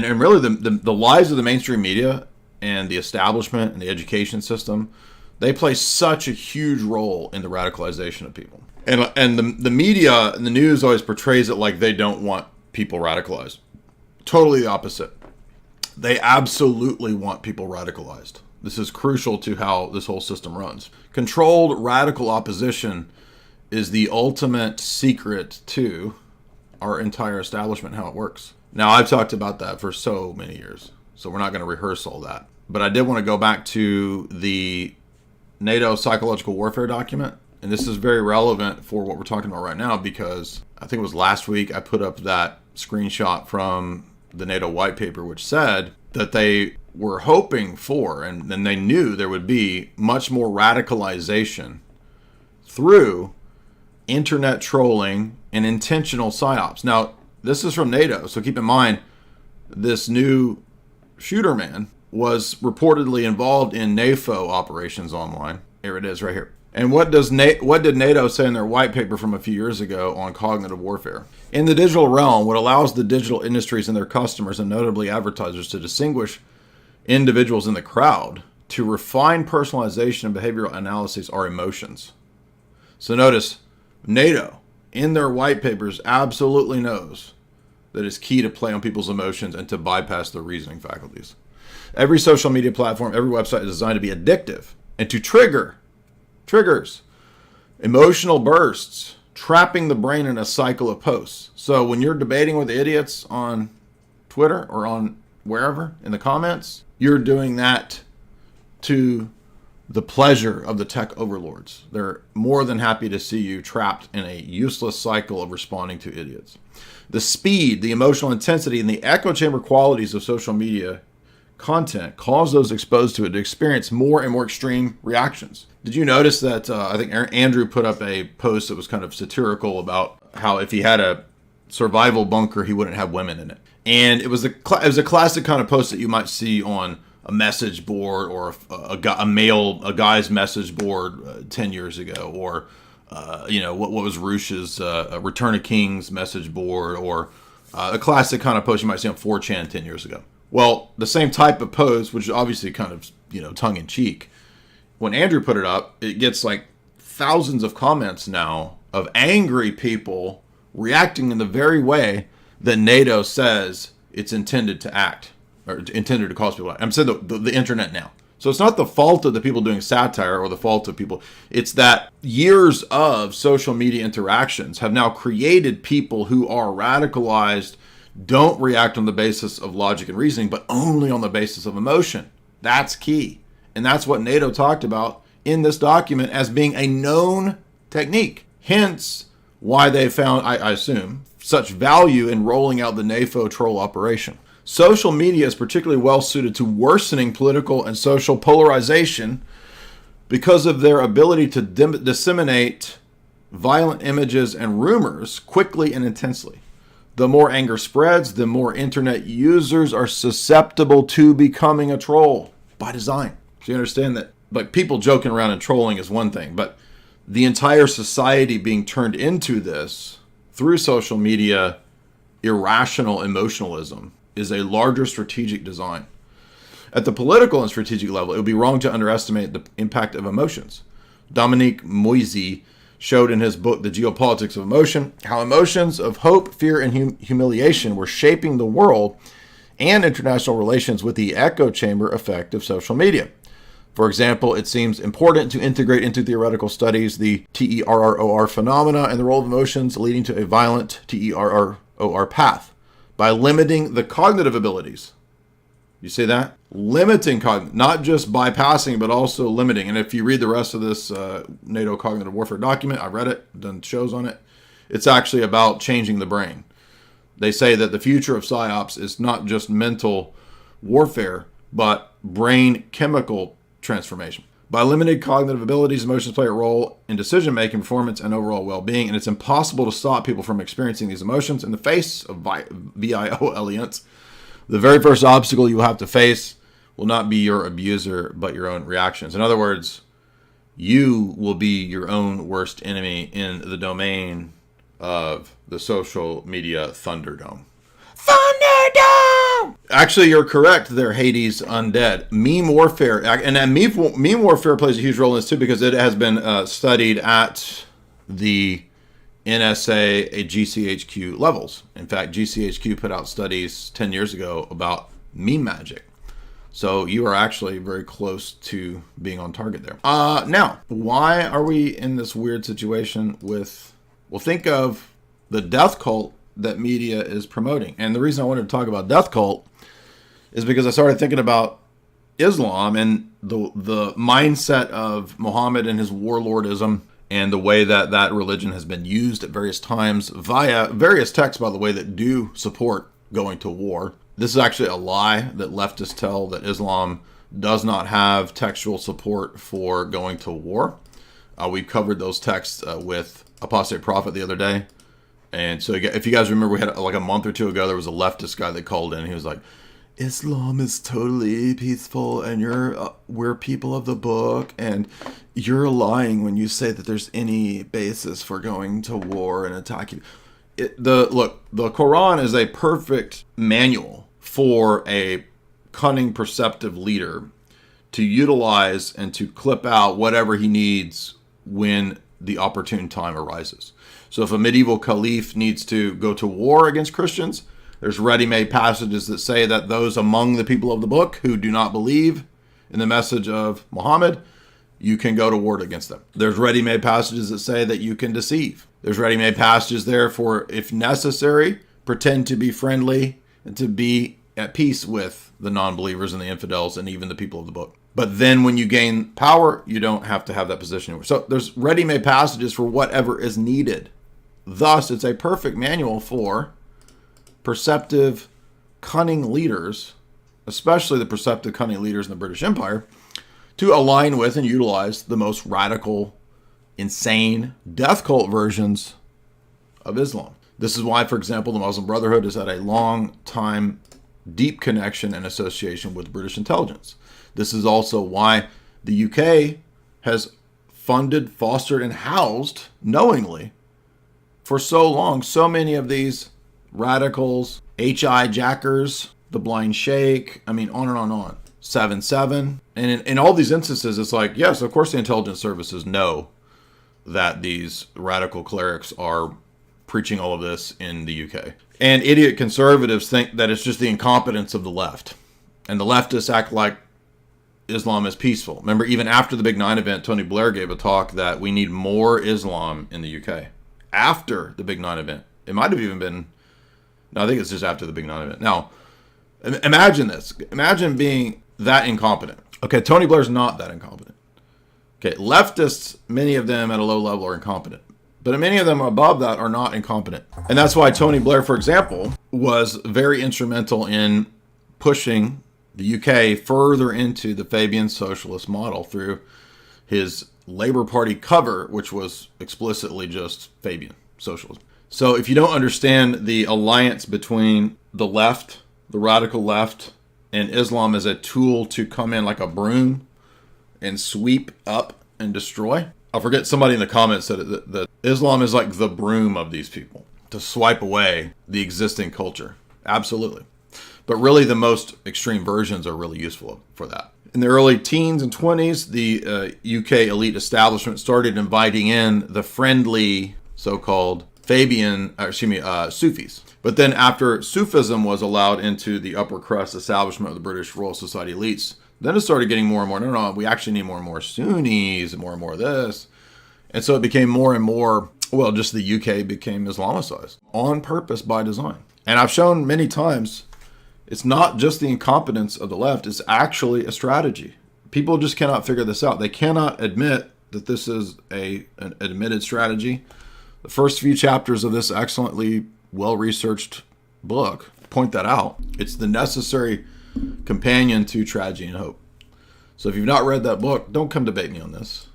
and really the lies of the mainstream media and the establishment and the education system, they play such a huge role in the radicalization of people. And the media and the news always portrays it like they don't want people radicalized. Totally the opposite. They absolutely want people radicalized. This is crucial to how this whole system runs. Controlled radical opposition is the ultimate secret to our entire establishment, how it works. Now, I've talked about that for so many years, so we're not going to rehearse all that. But I did want to go back to the NATO psychological warfare document, and this is very relevant for what we're talking about right now, because I think it was last week I put up that screenshot from the NATO white paper, which said that they were hoping for, and then they knew there would be much more radicalization through internet trolling and intentional psyops. Now, this is from NATO, so keep in mind, this new shooter man was reportedly involved in NATO operations online. Here it is right here. And what did NATO say in their white paper from a few years ago on cognitive warfare? In the digital realm, what allows the digital industries and their customers, and notably advertisers, to distinguish individuals in the crowd, to refine personalization and behavioral analyses, are emotions. So notice, NATO, in their white papers, absolutely knows that it's key to play on people's emotions and to bypass their reasoning faculties. Every social media platform, every website is designed to be addictive and to triggers, emotional bursts, trapping the brain in a cycle of posts. So when you're debating with idiots on Twitter or on wherever in the comments, you're doing that to the pleasure of the tech overlords. They're more than happy to see you trapped in a useless cycle of responding to idiots. The speed, the emotional intensity, and the echo chamber qualities of social media content cause those exposed to it to experience more and more extreme reactions. Did you notice that I think Andrew put up a post that was kind of satirical about how if he had a survival bunker, he wouldn't have women in it. And it was a classic kind of post that you might see on a message board, or a guy's message board 10 years ago, or what was Roosh's Return of Kings message board, or a classic kind of post you might see on 4chan 10 years ago. Well, the same type of post, which is obviously kind of tongue-in-cheek, when Andrew put it up, it gets like thousands of comments now of angry people reacting in the very way that NATO says it's intended to act, or intended to cause people to act. I'm saying the internet now. So it's not the fault of the people doing satire or the fault of people. It's that years of social media interactions have now created people who are radicalized, don't react on the basis of logic and reasoning, but only on the basis of emotion. That's key. And that's what NATO talked about in this document as being a known technique. Hence why they found, I assume, such value in rolling out the NATO troll operation. Social media is particularly well suited to worsening political and social polarization because of their ability to disseminate violent images and rumors quickly and intensely. The more anger spreads, the more internet users are susceptible to becoming a troll by design. So you understand that, like, people joking around and trolling is one thing, but the entire society being turned into this through social media irrational emotionalism is a larger strategic design. At the political and strategic level, it would be wrong to underestimate the impact of emotions. Dominique Moisy showed in his book, The Geopolitics of Emotion, how emotions of hope, fear, and humiliation were shaping the world and international relations with the echo chamber effect of social media. For example, it seems important to integrate into theoretical studies the TERROR phenomena and the role of emotions leading to a violent TERROR path by limiting the cognitive abilities. You see that? Limiting not just bypassing, but also limiting. And if you read the rest of this NATO cognitive warfare document, I read it, done shows on it, it's actually about changing the brain. They say that the future of psyops is not just mental warfare, but brain chemical transformation. By limited cognitive abilities, emotions play a role in decision-making, performance, and overall well-being, and it's impossible to stop people from experiencing these emotions in the face of violence. The very first obstacle you will have to face will not be your abuser, but your own reactions. In other words, you will be your own worst enemy in the domain of the social media Thunderdome. Thunderdome! Actually, you're correct there, Hades Undead. Meme warfare, and that meme warfare plays a huge role in this too, because it has been studied at the NSA, GCHQ levels. In fact, GCHQ put out studies 10 years ago about meme magic. So you are actually very close to being on target there. Now, why are we in this weird situation with, well, think of the death cult that media is promoting. And the reason I wanted to talk about death cult is because I started thinking about Islam and the mindset of Muhammad and his warlordism, and the way that that religion has been used at various times via various texts, by the way, that do support going to war. This is actually a lie that leftists tell, that Islam does not have textual support for going to war. We covered those texts with Apostate Prophet the other day. And so if you guys remember, we had like a month or two ago, there was a leftist guy that called in. He was like, Islam is totally peaceful, and we're people of the book, and you're lying when you say that there's any basis for going to war and attacking. The Quran is a perfect manual for a cunning, perceptive leader to utilize and to clip out whatever he needs when the opportune time arises. So if a medieval caliph needs to go to war against Christians, there's ready-made passages that say that those among the people of the book who do not believe in the message of Muhammad, you can go to war against them. There's ready-made passages that say that you can deceive. There's ready-made passages there for, if necessary, pretend to be friendly and to be at peace with the non-believers and the infidels and even the people of the book. But then when you gain power, you don't have to have that position anymore. So there's ready-made passages for whatever is needed. Thus, it's a perfect manual for perceptive, cunning leaders, especially the perceptive, cunning leaders in the British Empire, to align with and utilize the most radical, insane, death cult versions of Islam. This is why, for example, the Muslim Brotherhood has had a long time, deep connection and association with British intelligence. This is also why the UK has funded, fostered, and housed, knowingly, for so long, so many of these radicals, HI jackers, the blind sheikh, I mean, on and on and on. 7-7. And in all these instances, it's like, yes, of course the intelligence services know that these radical clerics are preaching all of this in the UK. And idiot conservatives think that it's just the incompetence of the left. And the leftists act like Islam is peaceful. Remember, even after the Big 9 event, Tony Blair gave a talk that we need more Islam in the UK. After the Big 9 event. It might have even been... No, I think it's just after the Big 9 event. Now, imagine this. Imagine being that incompetent. Okay, Tony Blair's not that incompetent. Okay, leftists, many of them at a low level are incompetent. But many of them above that are not incompetent. And that's why Tony Blair, for example, was very instrumental in pushing the UK further into the Fabian socialist model through his Labour Party Covert, which was explicitly just Fabian socialism. So if you don't understand the alliance between the left, the radical left, and Islam as a tool to come in like a broom and sweep up and destroy. I forget, somebody in the comments said that Islam is like the broom of these people to swipe away the existing culture. Absolutely. But really the most extreme versions are really useful for that. In the early teens and 20s, the UK elite establishment started inviting in the friendly so-called Sufis. But then after Sufism was allowed into the upper crust establishment of the British Royal Society elites, then it started getting more and more, no, we actually need more and more Sunnis and more of this. And so it became more and more, well, just the UK became Islamicized on purpose by design. And I've shown many times, it's not just the incompetence of the left, it's actually a strategy. People just cannot figure this out. They cannot admit that this is an admitted strategy. The first few chapters of this excellently well-researched book point that out. It's the necessary companion to Tragedy and Hope. So if you've not read that book, don't come debate me on this.